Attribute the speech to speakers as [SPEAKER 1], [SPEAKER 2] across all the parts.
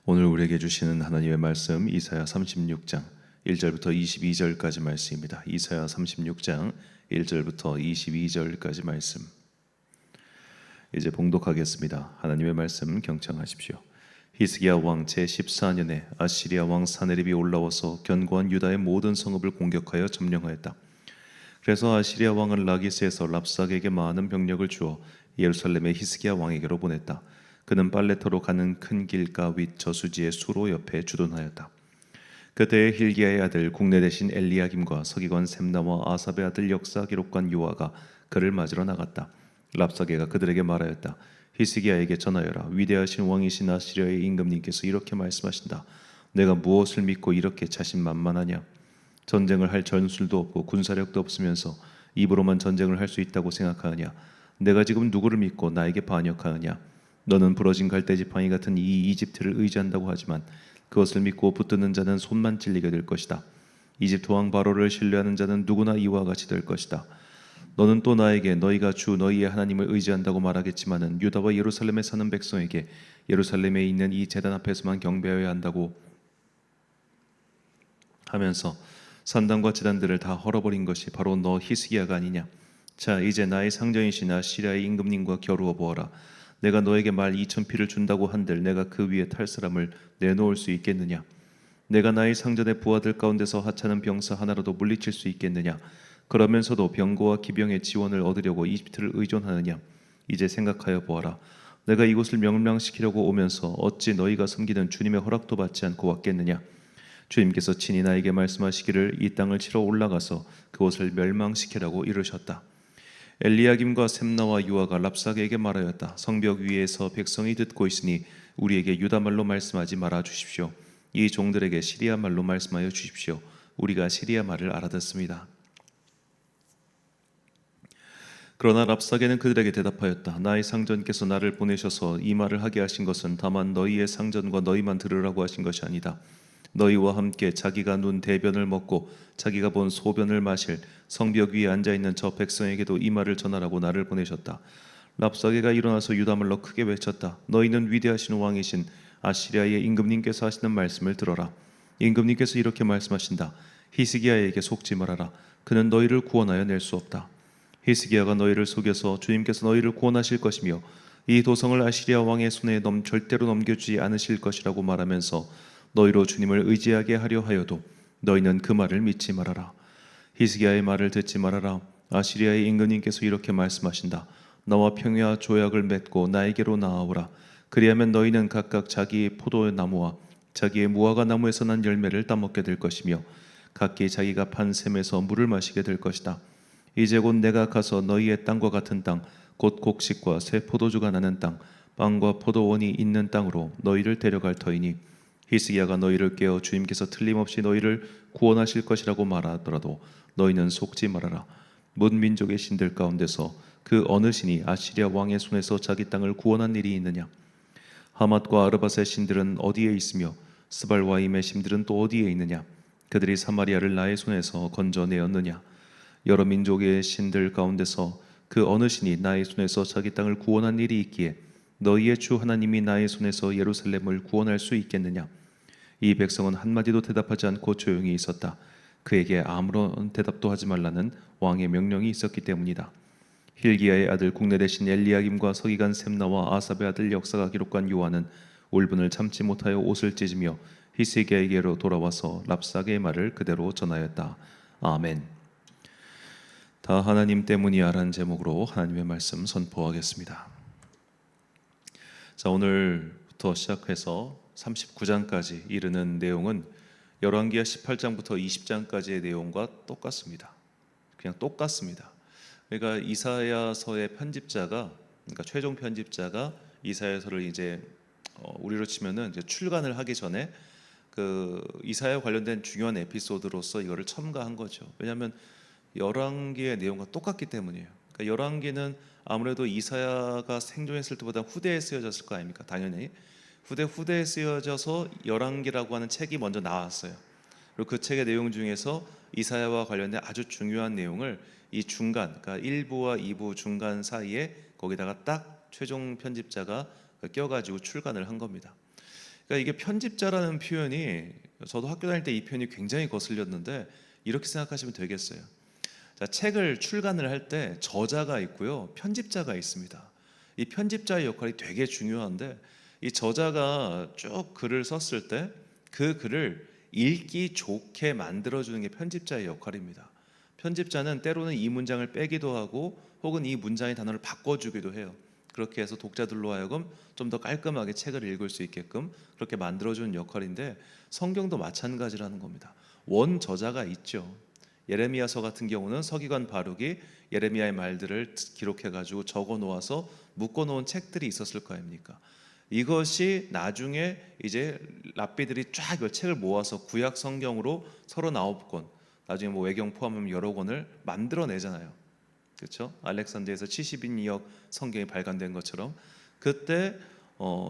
[SPEAKER 1] 오늘 우리에게 주시는 하나님의 말씀 이사야 36장 1절부터 22절까지 말씀입니다. 이사야 36장 1절부터 22절까지 말씀. 이제 봉독하겠습니다. 하나님의 말씀 경청하십시오. 히스기야 왕 제14년에 아시리아 왕 사네립이 올라와서 견고한 유다의 모든 성읍을 공격하여 점령하였다. 그래서 아시리아 왕은 라기스에서 랍삭에게 많은 병력을 주어 예루살렘의 히스기야 왕에게로 보냈다. 그는 빨레터로 가는 큰 길가 윗 저수지의 수로 옆에 주둔하였다. 그때에 힐기야의 아들 국내 대신 엘리야김과 서기관 셈나와 아삽의 아들 역사 기록관 요아가 그를 맞으러 나갔다. 랍사게가 그들에게 말하였다. 히스기야에게 전하여라. 위대하신 왕이신 아시리아의 임금님께서 이렇게 말씀하신다. 내가 무엇을 믿고 이렇게 자신만만하냐? 전쟁을 할 전술도 없고 군사력도 없으면서 입으로만 전쟁을 할 수 있다고 생각하느냐? 내가 지금 누구를 믿고 나에게 반역하느냐? 너는 부러진 갈대 지팡이 같은 이 이집트를 의지한다고 하지만 그것을 믿고 붙드는 자는 손만 찔리게 될 것이다. 이집트 왕 바로를 신뢰하는 자는 누구나 이와 같이 될 것이다. 너는 또 나에게 너희가 주 너희의 하나님을 의지한다고 말하겠지만은 유다와 예루살렘에 사는 백성에게 예루살렘에 있는 이 제단 앞에서만 경배해야 한다고 하면서 산당과 제단들을 다 헐어버린 것이 바로 너 히스기야가 아니냐? 자, 이제 나의 상전이신 아시리아의 임금님과 겨루어 보아라. 내가 너에게 말 2천 피를 준다고 한들 내가 그 위에 탈 사람을 내놓을 수 있겠느냐? 내가 나의 상전의 부하들 가운데서 하찮은 병사 하나라도 물리칠 수 있겠느냐? 그러면서도 병거와 기병의 지원을 얻으려고 이집트를 의존하느냐? 이제 생각하여 보아라. 내가 이곳을 멸망시키려고 오면서 어찌 너희가 섬기는 주님의 허락도 받지 않고 왔겠느냐? 주님께서 친히 나에게 말씀하시기를 이 땅을 치러 올라가서 그곳을 멸망시키라고 이르셨다. 엘리야김과 셈나와 유아가 랍사게에게 말하였다. 성벽 위에서 백성이 듣고 있으니 우리에게 유다 말로 말씀하지 말아 주십시오. 이 종들에게 시리아 말로 말씀하여 주십시오. 우리가 시리아 말을 알아듣습니다. 그러나 랍사게는 그들에게 대답하였다. 나의 상전께서 나를 보내셔서 이 말을 하게 하신 것은 다만 너희의 상전과 너희만 들으라고 하신 것이 아니다. 너희와 함께 자기가 눈 대변을 먹고 자기가 본 소변을 마실 성벽 위에 앉아있는 저 백성에게도 이 말을 전하라고 나를 보내셨다. 랍사게가 일어나서 유다말로 크게 외쳤다. 너희는 위대하신 왕이신 아시리아의 임금님께서 하시는 말씀을 들어라. 임금님께서 이렇게 말씀하신다. 히스기야에게 속지 말아라. 그는 너희를 구원하여 낼 수 없다. 히스기야가 너희를 속여서 주님께서 너희를 구원하실 것이며 이 도성을 아시리아 왕의 손에 절대로 넘겨주지 않으실 것이라고 말하면서 너희로 주님을 의지하게 하려 하여도 너희는 그 말을 믿지 말아라. 히스기야의 말을 듣지 말아라. 아시리아의 임금님께서 이렇게 말씀하신다. 나와 평야 조약을 맺고 나에게로 나아오라. 그리하면 너희는 각각 자기의 포도나무와 자기의 무화과 나무에서 난 열매를 따먹게 될 것이며 각기 자기가 판 샘에서 물을 마시게 될 것이다. 이제 곧 내가 가서 너희의 땅과 같은 땅, 곧 곡식과 새 포도주가 나는 땅, 빵과 포도원이 있는 땅으로 너희를 데려갈 터이니 히스기야가 너희를 깨어 주님께서 틀림없이 너희를 구원하실 것이라고 말하더라도 너희는 속지 말아라. 문 민족의 신들 가운데서 그 어느 신이 아시리아 왕의 손에서 자기 땅을 구원한 일이 있느냐? 하맛과 아르밧의 신들은 어디에 있으며 스발와임의 신들은 또 어디에 있느냐? 그들이 사마리아를 나의 손에서 건져내었느냐? 여러 민족의 신들 가운데서 그 어느 신이 나의 손에서 자기 땅을 구원한 일이 있기에 너희의 주 하나님이 나의 손에서 예루살렘을 구원할 수 있겠느냐? 이 백성은 한마디도 대답하지 않고 조용히 있었다. 그에게 아무런 대답도 하지 말라는 왕의 명령이 있었기 때문이다. 힐기야의 아들 국내 대신 엘리야김과 서기관 셈나와 아삽의 아들 역사가 기록한 요한은 울분을 참지 못하여 옷을 찢으며 히스기야에게로 돌아와서 랍사게의 말을 그대로 전하였다. 아멘. 다 하나님 때문이야라는 제목으로 하나님의 말씀 선포하겠습니다. 자, 오늘부터 시작해서 39장까지 이르는 내용은 열왕기하 18장부터 20장까지의 내용과 똑같습니다. 그냥 똑같습니다. 그러니까 이사야서의 편집자가, 그러니까 최종 편집자가 이사야서를 이제 우리로 치면은 이제 출간을 하기 전에 그 이사야 관련된 중요한 에피소드로서 이거를 첨가한 거죠. 왜냐하면 열왕기의 내용과 똑같기 때문이에요. 그러니까 열왕기는 아무래도 이사야가 생존했을 때보다 후대에 쓰여졌을 거 아닙니까? 당연히 후대에 쓰여져서 열왕기라고 하는 책이 먼저 나왔어요. 그리고 그 책의 내용 중에서 이사야와 관련된 아주 중요한 내용을 이 중간, 그러니까 1부와 2부 중간 사이에 거기다가 딱 최종 편집자가 껴가지고 출간을 한 겁니다. 그러니까 이게 편집자라는 표현이, 저도 학교 다닐 때 이 표현이 굉장히 거슬렸는데 이렇게 생각하시면 되겠어요. 자, 책을 출간을 할 때 저자가 있고요, 편집자가 있습니다. 이 편집자의 역할이 되게 중요한데, 이 저자가 쭉 글을 썼을 때 그 글을 읽기 좋게 만들어주는 게 편집자의 역할입니다. 편집자는 때로는 이 문장을 빼기도 하고 혹은 이 문장의 단어를 바꿔주기도 해요. 그렇게 해서 독자들로 하여금 좀 더 깔끔하게 책을 읽을 수 있게끔 그렇게 만들어주는 역할인데, 성경도 마찬가지라는 겁니다. 원 저자가 있죠. 예레미야서 같은 경우는 서기관 바룩이 예레미야의 말들을 기록해가지고 적어 놓아서 묶어 놓은 책들이 있었을 거 아닙니까? 이것이 나중에 이제 랍비들이 쫙 이 책을 모아서 구약 성경으로 39권, 나중에 뭐 외경 포함하면 여러 권을 만들어내잖아요. 그렇죠? 알렉산드에서 70인역 성경이 발간된 것처럼 그때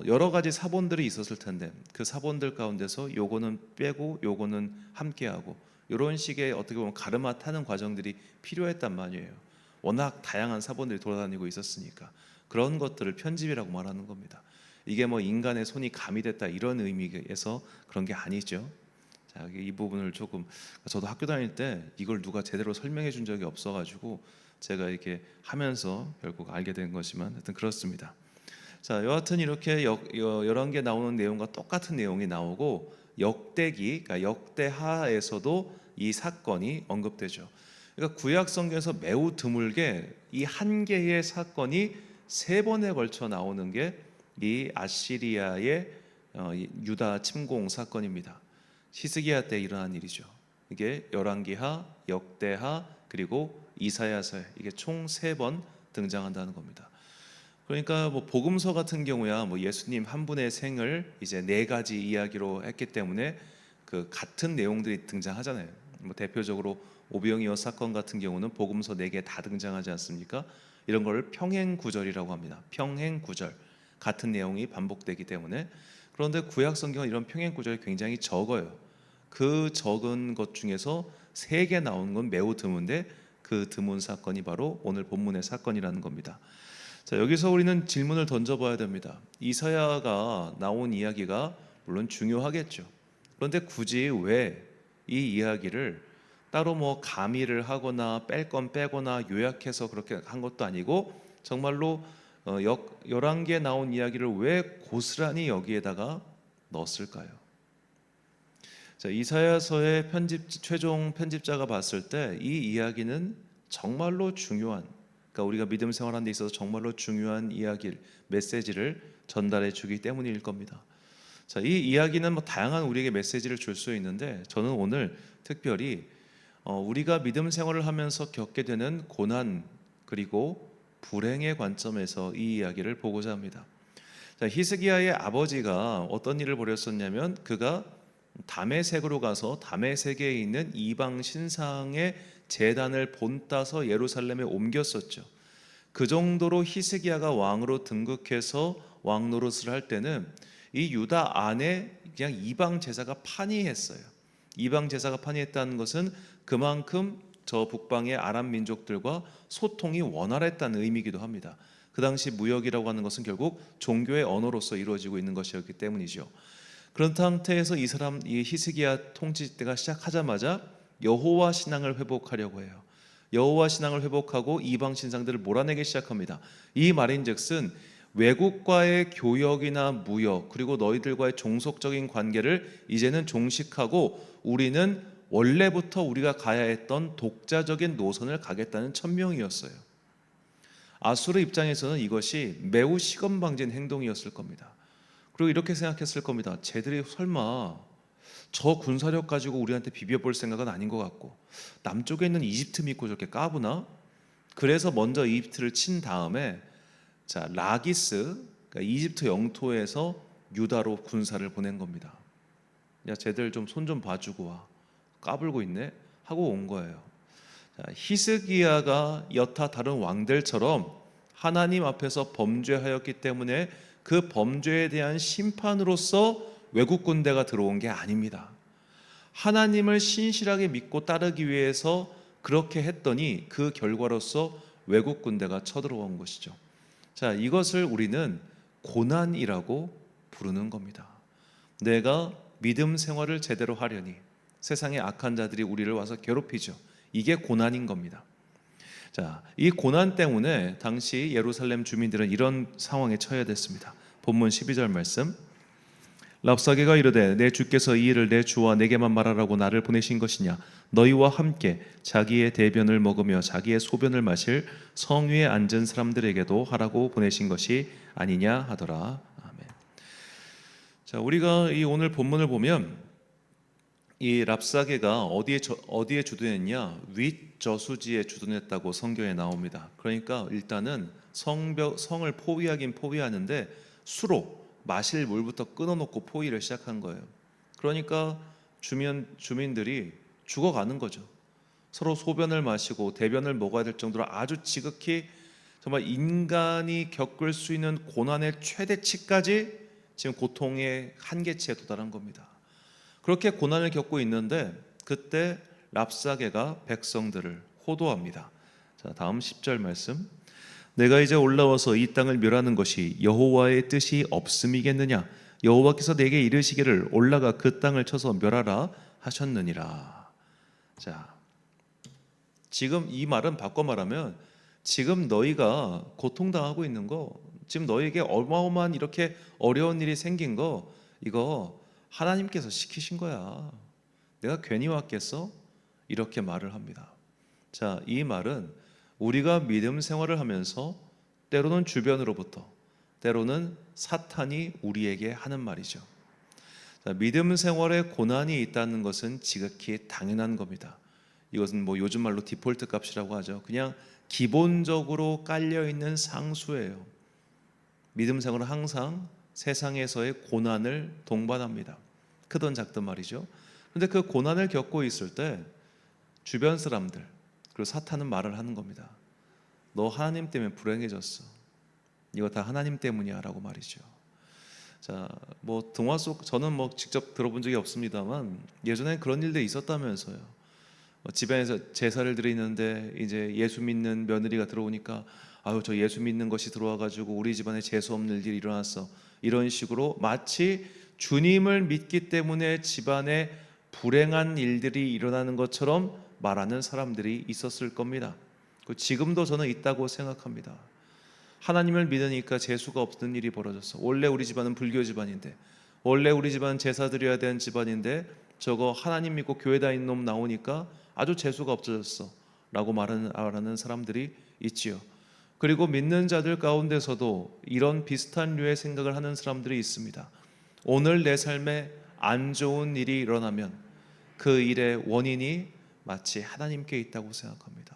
[SPEAKER 1] 여러 가지 사본들이 있었을 텐데 그 사본들 가운데서 요거는 빼고 요거는 함께하고 이런 식의 어떻게 보면 가르마 타는 과정들이 필요했단 말이에요. 워낙 다양한 사본들이 돌아다니고 있었으니까 그런 것들을 편집이라고 말하는 겁니다. 이게 뭐 인간의 손이 가미됐다 이런 의미에서 그런 게 아니죠. 자, 이 부분을 조금, 저도 학교 다닐 때 이걸 누가 제대로 설명해 준 적이 없어가지고 제가 이렇게 하면서 결국 알게 된 것이지만 하여튼 그렇습니다. 자, 여하튼 이렇게 11개 나오는 내용과 똑같은 내용이 나오고 역대기, 그러니까 역대하에서도 이 사건이 언급되죠. 그러니까 구약 성경에서 매우 드물게 이 한 개의 사건이 세 번에 걸쳐 나오는 게 이 아시리아의 이 유다 침공 사건입니다. 히스기야 때 일어난 일이죠. 이게 열왕기하, 역대하, 그리고 이사야서, 이게 총 세 번 등장한다는 겁니다. 그러니까 뭐 복음서 같은 경우야 뭐 예수님 한 분의 생을 이제 네 가지 이야기로 했기 때문에 그 같은 내용들이 등장하잖아요. 뭐 대표적으로 오병이어 사건 같은 경우는 복음서 네 개 다 등장하지 않습니까? 이런 걸 평행구절이라고 합니다. 평행구절, 같은 내용이 반복되기 때문에. 그런데 구약 성경은 이런 평행구절이 굉장히 적어요. 그 적은 것 중에서 세 개 나오는 건 매우 드문데 그 드문 사건이 바로 오늘 본문의 사건이라는 겁니다. 자, 여기서 우리는 질문을 던져봐야 됩니다. 이사야가 나온 이야기가 물론 중요하겠죠. 그런데 굳이 왜 이 이야기를 따로 뭐 가미를 하거나 뺄 건 빼거나 요약해서 그렇게 한 것도 아니고 정말로 열왕기에 나온 이야기를 왜 고스란히 여기에다가 넣었을까요? 자, 이사야서의 최종 편집자가 봤을 때 이 이야기는 정말로 중요한, 그러니까 우리가 믿음 생활하는 데 있어서 정말로 중요한 이야기를, 메시지를 전달해 주기 때문일 겁니다. 자, 이 이야기는 뭐 다양한 우리에게 메시지를 줄 수 있는데 저는 오늘 특별히 우리가 믿음 생활을 하면서 겪게 되는 고난 그리고 불행의 관점에서 이 이야기를 보고자 합니다. 자, 히스기야의 아버지가 어떤 일을 벌였었냐면 그가 다메섹으로 가서 다메섹에 있는 이방 신상의 제단을 본따서 예루살렘에 옮겼었죠. 그 정도로 히스기야가 왕으로 등극해서 왕 노릇을 할 때는 이 유다 안에 그냥 이방 제사가 판이했어요. 이방 제사가 판이했다는 것은 그만큼 저 북방의 아람 민족들과 소통이 원활했다는 의미이기도 합니다. 그 당시 무역이라고 하는 것은 결국 종교의 언어로서 이루어지고 있는 것이었기 때문이죠. 그런 상태에서 이 히스기야 통치 때가 시작하자마자 여호와 신앙을 회복하려고 해요. 여호와 신앙을 회복하고 이방 신상들을 몰아내기 시작합니다. 이 말인즉슨 외국과의 교역이나 무역 그리고 너희들과의 종속적인 관계를 이제는 종식하고 우리는 원래부터 우리가 가야 했던 독자적인 노선을 가겠다는 천명이었어요. 아수르 입장에서는 이것이 매우 시건방진 행동이었을 겁니다. 그리고 이렇게 생각했을 겁니다. 쟤들이 설마 저 군사력 가지고 우리한테 비벼볼 생각은 아닌 것 같고 남쪽에 있는 이집트 믿고 저렇게 까부나? 그래서 먼저 이집트를 친 다음에 자, 라기스, 그러니까 이집트 영토에서 유다로 군사를 보낸 겁니다. 야, 쟤들 좀 손 좀 봐주고 와. 까불고 있네? 하고 온 거예요. 자, 히스기야가 여타 다른 왕들처럼 하나님 앞에서 범죄하였기 때문에 그 범죄에 대한 심판으로서 외국 군대가 들어온 게 아닙니다. 하나님을 신실하게 믿고 따르기 위해서 그렇게 했더니 그 결과로서 외국 군대가 쳐들어온 것이죠. 자, 이것을 우리는 고난이라고 부르는 겁니다. 내가 믿음 생활을 제대로 하려니 세상의 악한 자들이 우리를 와서 괴롭히죠. 이게 고난인 겁니다. 자, 이 고난 때문에 당시 예루살렘 주민들은 이런 상황에 처해야 됐습니다. 본문 12절 말씀. 랍사게가 이르되 내 주께서 이 일을 내 주와 내게만 말하라고 나를 보내신 것이냐? 너희와 함께 자기의 대변을 먹으며 자기의 소변을 마실 성 위에 앉은 사람들에게도 하라고 보내신 것이 아니냐 하더라. 아멘. 자, 우리가 이 오늘 본문을 보면 이 랍사게가 어디에 주둔했냐? 윗저수지에 주둔했다고 성경에 나옵니다. 그러니까 일단은 성을 포위하긴 포위하는데 수로 마실 물부터 끊어놓고 포위를 시작한 거예요. 그러니까 주민들이 죽어가는 거죠. 서로 소변을 마시고 대변을 먹어야 될 정도로 아주 지극히 정말 인간이 겪을 수 있는 고난의 최대치까지 지금 고통의 한계치에 도달한 겁니다. 그렇게 고난을 겪고 있는데 그때 랍사게가 백성들을 호도합니다. 자, 다음 10절 말씀. 내가 이제 올라와서 이 땅을 멸하는 것이 여호와의 뜻이 없음이겠느냐? 여호와께서 내게 이르시기를 올라가 그 땅을 쳐서 멸하라 하셨느니라. 자, 지금 이 말은 바꿔 말하면 지금 너희가 고통당하고 있는 거, 지금 너희에게 어마어마한 이렇게 어려운 일이 생긴 거, 이거 하나님께서 시키신 거야. 내가 괜히 왔겠어? 이렇게 말을 합니다. 자, 이 말은 우리가 믿음 생활을 하면서 때로는 주변으로부터, 때로는 사탄이 우리에게 하는 말이죠. 자, 믿음 생활에 고난이 있다는 것은 지극히 당연한 겁니다. 이것은 뭐 요즘 말로 디폴트 값이라고 하죠. 그냥 기본적으로 깔려 있는 상수예요. 믿음 생활은 항상 세상에서의 고난을 동반합니다. 크든 작든 말이죠. 그런데 그 고난을 겪고 있을 때 주변 사람들 그리고 사탄은 말을 하는 겁니다. 너 하나님 때문에 불행해졌어. 이거 다 하나님 때문이야 라고 말이죠. 자, 뭐 동화 속 저는 뭐 직접 들어본 적이 없습니다만 예전에 그런 일들이 있었다면서요. 집안에서 제사를 드리는데 이제 예수 믿는 며느리가 들어오니까 아유 저 예수 믿는 것이 들어와가지고 우리 집안에 재수 없는 일이 일어났어. 이런 식으로 마치 주님을 믿기 때문에 집안에 불행한 일들이 일어나는 것처럼 말하는 사람들이 있었을 겁니다. 지금도 저는 있다고 생각합니다. 하나님을 믿으니까 재수가 없는 일이 벌어졌어. 원래 우리 집안은 불교 집안인데, 원래 우리 집안은 제사 드려야 되는 집안인데 저거 하나님 믿고 교회 다니는 놈 나오니까 아주 재수가 없어졌어 라고 말하는 사람들이 있지요. 그리고 믿는 자들 가운데서도 이런 비슷한 류의 생각을 하는 사람들이 있습니다. 오늘 내 삶에 안 좋은 일이 일어나면 그 일의 원인이 마치 하나님께 있다고 생각합니다.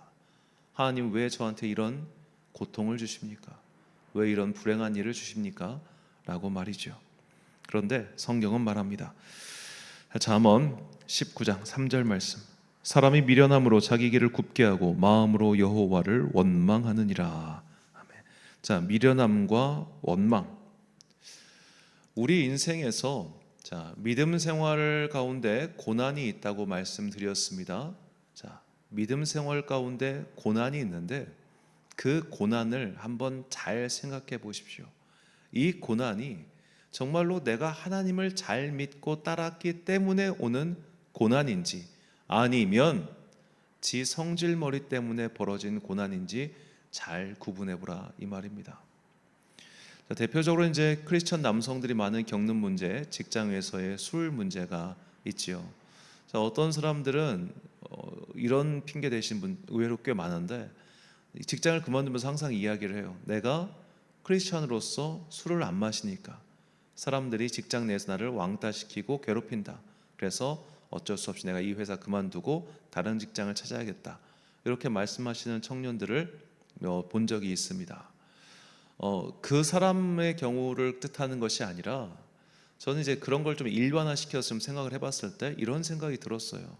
[SPEAKER 1] 하나님 왜 저한테 이런 고통을 주십니까? 왜 이런 불행한 일을 주십니까? 라고 말이죠. 그런데 성경은 말합니다. 잠언 19장 3절 말씀. 사람이 미련함으로 자기 길을 굽게 하고 마음으로 여호와를 원망하느니라. 아멘. 자, 미련함과 원망. 우리 인생에서 믿음 생활 가운데 고난이 있다고 말씀드렸습니다. 자, 믿음 생활 가운데 고난이 있는데 그 고난을 한번 잘 생각해 보십시오. 이 고난이 정말로 내가 하나님을 잘 믿고 따랐기 때문에 오는 고난인지 아니면 지 성질머리 때문에 벌어진 고난인지 잘 구분해 보라 이 말입니다. 자, 대표적으로 이제 크리스천 남성들이 많이 겪는 문제, 직장에서의 술 문제가 있지요. 자, 어떤 사람들은 이런 핑계 대신 분 의외로 꽤 많은데 직장을 그만두면서 항상 이야기를 해요. 내가 크리스천으로서 술을 안 마시니까 사람들이 직장 내에서 나를 왕따시키고 괴롭힌다. 그래서 어쩔 수 없이 내가 이 회사 그만두고 다른 직장을 찾아야겠다. 이렇게 말씀하시는 청년들을 본 적이 있습니다. 그 사람의 경우를 뜻하는 것이 아니라 저는 이제 그런 걸 좀 일반화시켜서 좀 생각을 해봤을 때 이런 생각이 들었어요.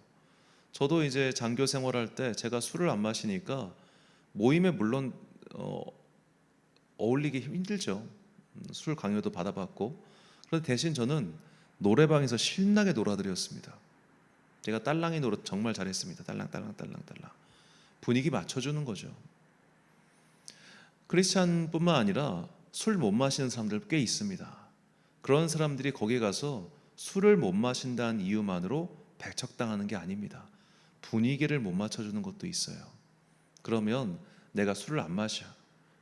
[SPEAKER 1] 저도 이제 장교 생활할 때 제가 술을 안 마시니까 모임에 물론 어울리기 힘들죠. 술 강요도 받아봤고. 그런데 대신 저는 노래방에서 신나게 놀아드렸습니다. 제가 딸랑이 노래 정말 잘했습니다. 딸랑딸랑딸랑딸랑 분위기 맞춰주는 거죠. 크리스찬뿐만 아니라 술 못 마시는 사람들 꽤 있습니다. 그런 사람들이 거기 가서 술을 못 마신다는 이유만으로 배척당하는 게 아닙니다. 분위기를 못 맞춰주는 것도 있어요. 그러면 내가 술을 안 마셔.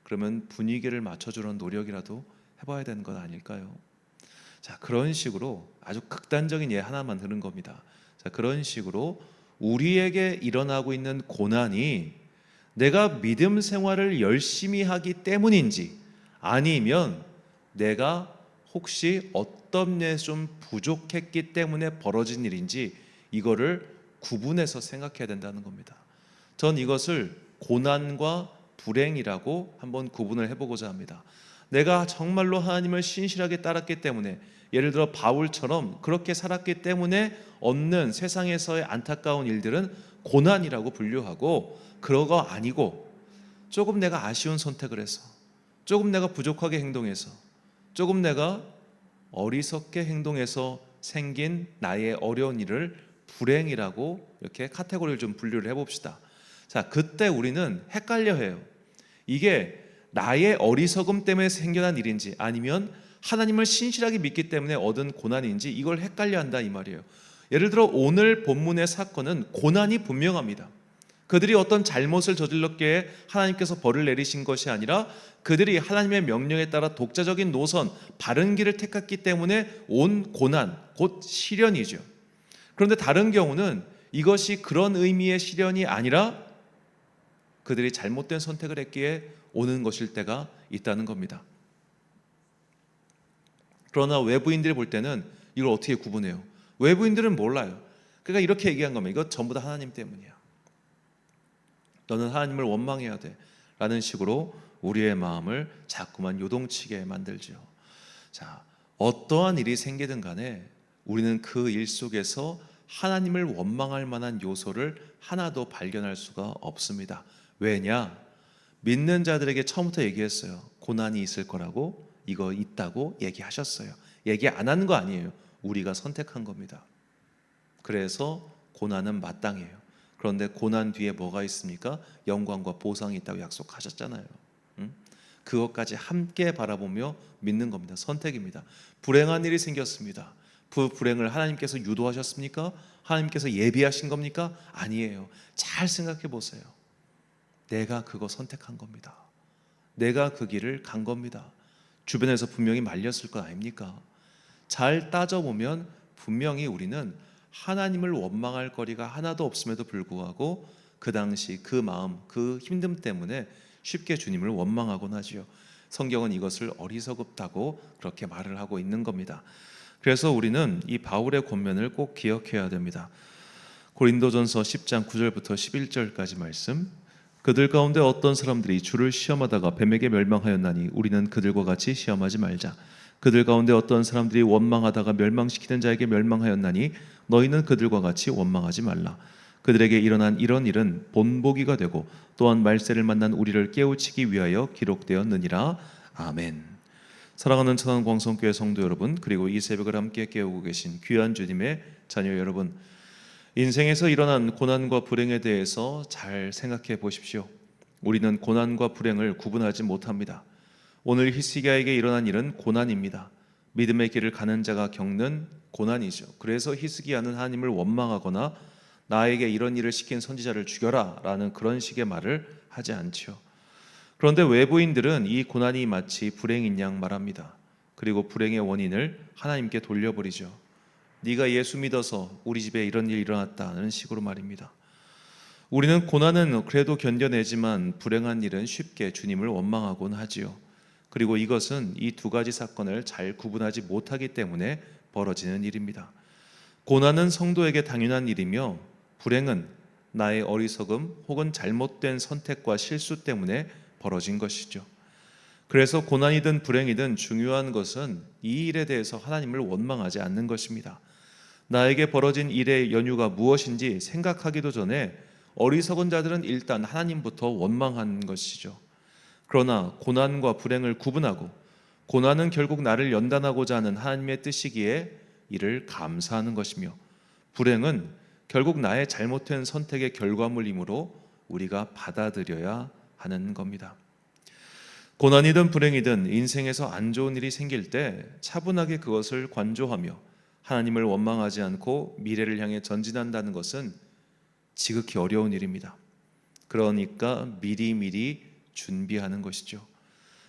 [SPEAKER 1] 그러면 분위기를 맞춰주는 노력이라도 해봐야 되는 건 아닐까요? 자, 그런 식으로 아주 극단적인 예 하나만 드는 겁니다. 자, 그런 식으로 우리에게 일어나고 있는 고난이 내가 믿음 생활을 열심히 하기 때문인지 아니면 내가 혹시 어떤 데 좀 부족했기 때문에 벌어진 일인지 이거를 구분해서 생각해야 된다는 겁니다. 전 이것을 고난과 불행이라고 한번 구분을 해보고자 합니다. 내가 정말로 하나님을 신실하게 따랐기 때문에, 예를 들어 바울처럼 그렇게 살았기 때문에 얻는 세상에서의 안타까운 일들은 고난이라고 분류하고, 그런 거 아니고 조금 내가 아쉬운 선택을 해서, 조금 내가 부족하게 행동해서, 조금 내가 어리석게 행동해서 생긴 나의 어려운 일을 불행이라고 이렇게 카테고리를 좀 분류를 해봅시다. 자, 그때 우리는 헷갈려 해요. 이게 나의 어리석음 때문에 생겨난 일인지 아니면 하나님을 신실하게 믿기 때문에 얻은 고난인지 이걸 헷갈려 한다 이 말이에요. 예를 들어 오늘 본문의 사건은 고난이 분명합니다. 그들이 어떤 잘못을 저질렀기에 하나님께서 벌을 내리신 것이 아니라 그들이 하나님의 명령에 따라 독자적인 노선, 바른 길을 택했기 때문에 온 고난, 곧 시련이죠. 그런데 다른 경우는 이것이 그런 의미의 시련이 아니라 그들이 잘못된 선택을 했기에 오는 것일 때가 있다는 겁니다. 그러나 외부인들이 볼 때는 이걸 어떻게 구분해요? 외부인들은 몰라요. 그러니까 이렇게 얘기한 겁니다. 이거 전부 다 하나님 때문이야. 너는 하나님을 원망해야 돼 라는 식으로 우리의 마음을 자꾸만 요동치게 만들죠. 자, 어떠한 일이 생기든 간에 우리는 그 일 속에서 하나님을 원망할 만한 요소를 하나도 발견할 수가 없습니다. 왜냐? 믿는 자들에게 처음부터 얘기했어요. 고난이 있을 거라고, 이거 있다고 얘기하셨어요. 얘기 안 하는 거 아니에요. 우리가 선택한 겁니다. 그래서 고난은 마땅해요. 그런데 고난 뒤에 뭐가 있습니까? 영광과 보상이 있다고 약속하셨잖아요. 그것까지 함께 바라보며 믿는 겁니다. 선택입니다. 불행한 일이 생겼습니다. 그 불행을 하나님께서 유도하셨습니까? 하나님께서 예비하신 겁니까? 아니에요. 잘 생각해 보세요. 내가 그거 선택한 겁니다. 내가 그 길을 간 겁니다. 주변에서 분명히 말렸을 것 아닙니까? 잘 따져보면 분명히 우리는 하나님을 원망할 거리가 하나도 없음에도 불구하고 그 당시 그 마음, 그 힘듦 때문에 쉽게 주님을 원망하곤 하지요. 성경은 이것을 어리석었다고 그렇게 말을 하고 있는 겁니다. 그래서 우리는 이 바울의 권면을 꼭 기억해야 됩니다. 고린도전서 10장 9절부터 11절까지 말씀. 그들 가운데 어떤 사람들이 주를 시험하다가 뱀에게 멸망하였나니 우리는 그들과 같이 시험하지 말자. 그들 가운데 어떤 사람들이 원망하다가 멸망시키는 자에게 멸망하였나니 너희는 그들과 같이 원망하지 말라. 그들에게 일어난 이런 일은 본보기가 되고 또한 말세를 만난 우리를 깨우치기 위하여 기록되었느니라. 아멘. 사랑하는 천안광성교회 성도 여러분, 그리고 이 새벽을 함께 깨우고 계신 귀한 주님의 자녀 여러분, 인생에서 일어난 고난과 불행에 대해서 잘 생각해 보십시오. 우리는 고난과 불행을 구분하지 못합니다. 오늘 히스기야에게 일어난 일은 고난입니다. 믿음의 길을 가는 자가 겪는 고난이죠. 그래서 히스기야는 하나님을 원망하거나 나에게 이런 일을 시킨 선지자를 죽여라 라는 그런 식의 말을 하지 않죠. 그런데 외부인들은 이 고난이 마치 불행인 양 말합니다. 그리고 불행의 원인을 하나님께 돌려버리죠. 네가 예수 믿어서 우리 집에 이런 일이 일어났다는 식으로 말입니다. 우리는 고난은 그래도 견뎌내지만 불행한 일은 쉽게 주님을 원망하곤 하지요. 그리고 이것은 이 두 가지 사건을 잘 구분하지 못하기 때문에 벌어지는 일입니다. 고난은 성도에게 당연한 일이며 불행은 나의 어리석음 혹은 잘못된 선택과 실수 때문에 벌어진 것이죠. 그래서 고난이든 불행이든 중요한 것은 이 일에 대해서 하나님을 원망하지 않는 것입니다. 나에게 벌어진 일의 연유가 무엇인지 생각하기도 전에 어리석은 자들은 일단 하나님부터 원망하는 것이죠. 그러나 고난과 불행을 구분하고 고난은 결국 나를 연단하고자 하는 하나님의 뜻이기에 이를 감사하는 것이며 불행은 결국 나의 잘못된 선택의 결과물이므로 우리가 받아들여야 하는 겁니다. 고난이든 불행이든 인생에서 안 좋은 일이 생길 때 차분하게 그것을 관조하며 하나님을 원망하지 않고 미래를 향해 전진한다는 것은 지극히 어려운 일입니다. 그러니까 미리미리 준비하는 것이죠.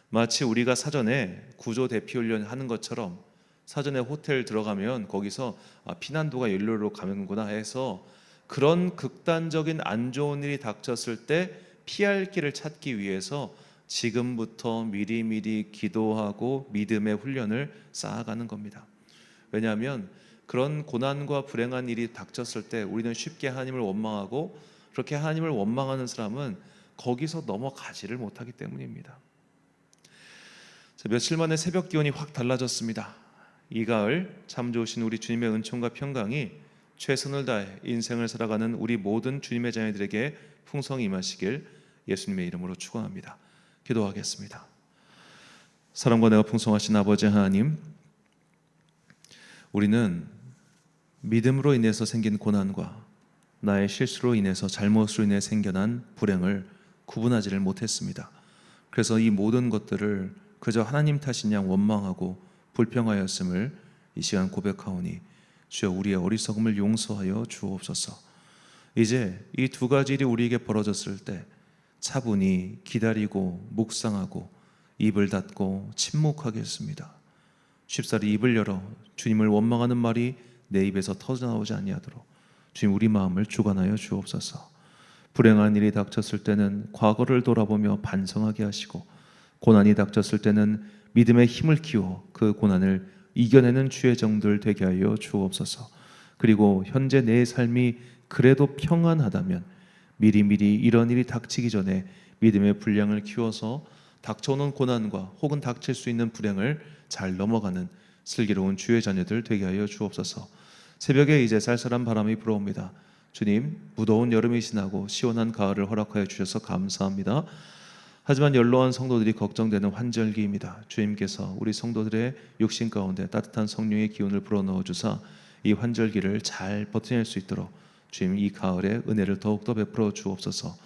[SPEAKER 1] 마치 우리가 사전에 구조 대피 훈련 하는 것처럼 사전에 호텔 들어가면 거기서 피난도가 일로로 가는구나 해서 그런 극단적인 안 좋은 일이 닥쳤을 때 피할 길을 찾기 위해서 지금부터 미리미리 기도하고 믿음의 훈련을 쌓아가는 겁니다. 왜냐하면 그런 고난과 불행한 일이 닥쳤을 때 우리는 쉽게 하나님을 원망하고, 그렇게 하나님을 원망하는 사람은 거기서 넘어가지를 못하기 때문입니다. 며칠 만에 새벽 기온이 확 달라졌습니다. 이 가을 참 좋으신 우리 주님의 은총과 평강이 최선을 다해 인생을 살아가는 우리 모든 주님의 자녀들에게 풍성히 임하시길 예수님의 이름으로 축원합니다. 기도하겠습니다. 사랑과 내가 풍성하신 아버지 하나님, 우리는 믿음으로 인해서 생긴 고난과 나의 실수로 인해서, 잘못으로 인해 생겨난 불행을 구분하지를 못했습니다. 그래서 이 모든 것들을 그저 하나님 탓인 양 원망하고 불평하였음을 이 시간 고백하오니 주여 우리의 어리석음을 용서하여 주옵소서. 이제 이 두 가지 일이 우리에게 벌어졌을 때 차분히 기다리고 묵상하고 입을 닫고 침묵하겠습니다. 쉽사리 입을 열어 주님을 원망하는 말이 내 입에서 터져나오지 아니하도록 주님 우리 마음을 주관하여 주옵소서. 불행한 일이 닥쳤을 때는 과거를 돌아보며 반성하게 하시고, 고난이 닥쳤을 때는 믿음의 힘을 키워 그 고난을 이겨내는 주의 종들 되게 하여 주옵소서. 그리고 현재 내 삶이 그래도 평안하다면 미리미리 이런 일이 닥치기 전에 믿음의 분량을 키워서 닥쳐오는 고난과 혹은 닥칠 수 있는 불행을 잘 넘어가는 슬기로운 주의 자녀들 되게 하여 주옵소서. 새벽에 이제 쌀쌀한 바람이 불어옵니다. 주님, 무더운 여름이 지나고 시원한 가을을 허락하여 주셔서 감사합니다. 하지만 연로한 성도들이 걱정되는 환절기입니다. 주님께서 우리 성도들의 육신 가운데 따뜻한 성령의 기운을 불어넣어 주사 이 환절기를 잘 버텨낼 수 있도록 주님 이 가을에 은혜를 더욱더 베풀어 주옵소서.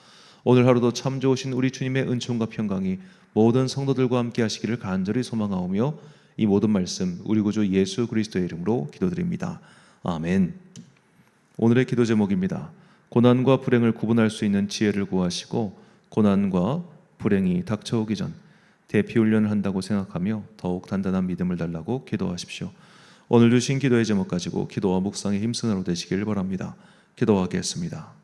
[SPEAKER 1] 오늘 하루도 참 좋으신 우리 주님의 은총과 평강이 모든 성도들과 함께 하시기를 간절히 소망하오며, 이 모든 말씀 우리 구주 예수 그리스도의 이름으로 기도드립니다. 아멘. 오늘의 기도 제목입니다. 고난과 불행을 구분할 수 있는 지혜를 구하시고, 고난과 불행이 닥쳐오기 전 대피 훈련을 한다고 생각하며 더욱 단단한 믿음을 달라고 기도하십시오. 오늘 주신 기도의 제목 가지고 기도와 묵상에 힘쓰는 하루 되시길 바랍니다. 기도하겠습니다.